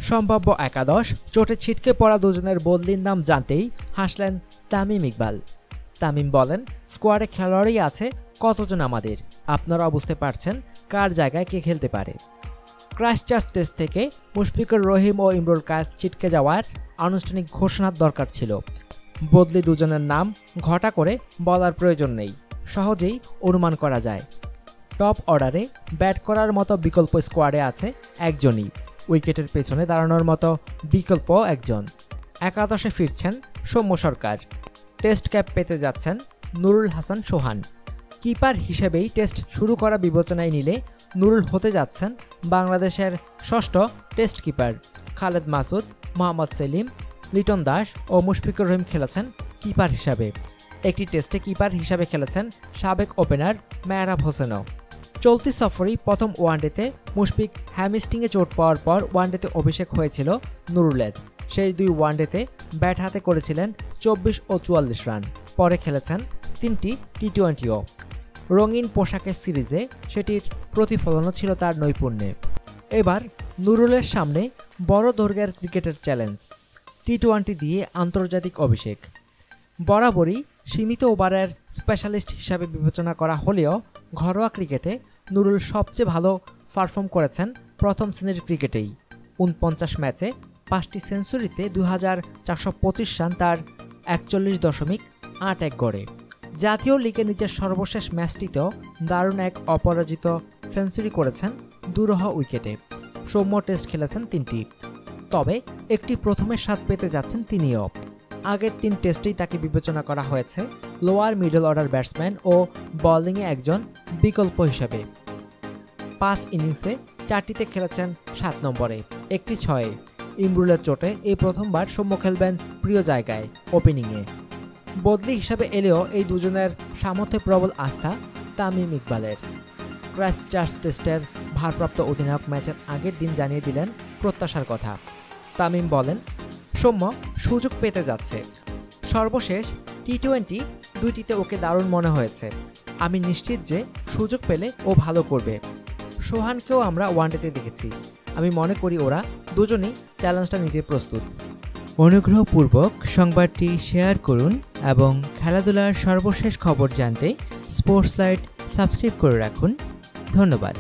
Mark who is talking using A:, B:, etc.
A: সম্ভাব্য একাদশ চোটে ছিটকে পড়া দুজনের বদলির নাম জানতেই হাসলেন তামিম ইকবাল। তামিম বলেন, স্কোয়াডে খেলোয়াড়ই আছে কতজন আমাদের, আপনারা বুঝতে পারছেন কার জায়গায় কে খেলতে পারে। ক্রাইস্টচার্চ টেস্ট থেকে মুশফিকুর রহিম ও ইমরুল কায়েস ছিটকে যাওয়ার আনুষ্ঠানিক ঘোষণার দরকার ছিল। বদলি দুজনের নাম ঘটা করে বলার প্রয়োজন নেই, সহজেই অনুমান করা যায়। টপ অর্ডারে ব্যাট করার মতো বিকল্প স্কোয়াডে আছে একজনই, উইকেটের পেছনে দাঁড়ানোর মতো বিকল্প একজন। একাদশে ফিরছেন সৌম্য সরকার, টেস্ট ক্যাপ পেতে যাচ্ছেন নুরুল হাসান সোহান। কিপার হিসেবেই টেস্ট শুরু করা বিবেচনায় নিলে নুরুল হতে যাচ্ছেন বাংলাদেশের ষষ্ঠ টেস্ট কিপার। খালেদ মাসুদ, মোহাম্মদ সেলিম, লিটন দাস ও মুশফিকুর রহিম খেলেছেন কিপার হিসাবে। একটি টেস্টে কিপার হিসাবে খেলেছেন সাবেক ওপেনার মেহরাব হোসেনও। চলতি সফরেই প্রথম ওয়ানডেতে মুশফিক হ্যামস্ট্রিংয়ে চোট পাওয়ার পর ওয়ানডেতে অভিষেক হয়েছিল নুরুলের। সেই দুই ওয়ানডেতে ব্যাট হাতে করেছিলেন 24 ও 44 রান। পরে খেলেছেন 3টি টি-20ও। রঙিন পোশাকের সিরিজে সেটির প্রতিফলনও ছিল তার নৈপুণ্যে। এবার নুরুলের সামনে বড় দৈর্ঘ্যের ক্রিকেটের চ্যালেঞ্জ, টি-20 দিয়ে আন্তর্জাতিক অভিষেক। বরাবরই সীমিত ওভারের স্পেশালিস্ট হিসাবে বিবেচনা করা হলেও ঘরোয়া ক্রিকেটে নুরুল সবচেয়ে ভালো পারফর্ম করেছেন প্রথম শ্রেণীর ক্রিকেটেই। 49 ম্যাচে 5টি সেঞ্চুরিতে 2425 রান তার 41.81 গড়ে। জাতীয় লিগে নিজের সর্বশেষ ম্যাচটিতেও দারুণ এক অপরাজিত সেঞ্চুরি করেছেন দুরূহ উইকেটে। সৌম্য টেস্ট খেলেছেন 3টি, তবে একটি প্রথমের স্বাদ পেতে যাচ্ছেন তিনিও। আগের 3 টেস্টেই তাকে বিবেচনা করা হয়েছে লোয়ার মিডল অর্ডার ব্যাটসম্যান ও বোলিংয়ে একজন বিকল্প হিসেবে। 5 ইনিংসে 4টিতে খেলেছেন 7 নম্বরে, একটি 6-এ। ইমরুলের চোটে এই প্রথমবার সৌম্য খেলবেন প্রিয় জায়গায়, ওপেনিংয়ে। বদলি হিসাবে এলেও এই দুজনের সামর্থ্যে প্রবল আস্থা তামিম ইকবালের। ক্রাইস্টচার্চ টেস্টের ভারপ্রাপ্ত অধিনায়ক ম্যাচের আগের দিন জানিয়ে দিলেন প্রত্যাশার কথা। তামিম বলেন, সৌম্য সুযোগ পেতে যাচ্ছে। সর্বশেষ টি-20 দুইটিতে ওকে দারুণ মনে হয়েছে। আমি নিশ্চিত যে সুযোগ পেলে ও ভালো করবে। সোহানকেও আমরা ওয়ানডেতে দেখেছি। আমি মনে করি ওরা দুজনেই চ্যালেঞ্জটা নিতে প্রস্তুত। অনুগ্রহপূর্বক সংবাদটি শেয়ার করুন এবং খেলাধুলার সর্বশেষ খবর জানতে স্পোর্টস লাইট সাবস্ক্রাইব করে রাখুন। ধন্যবাদ।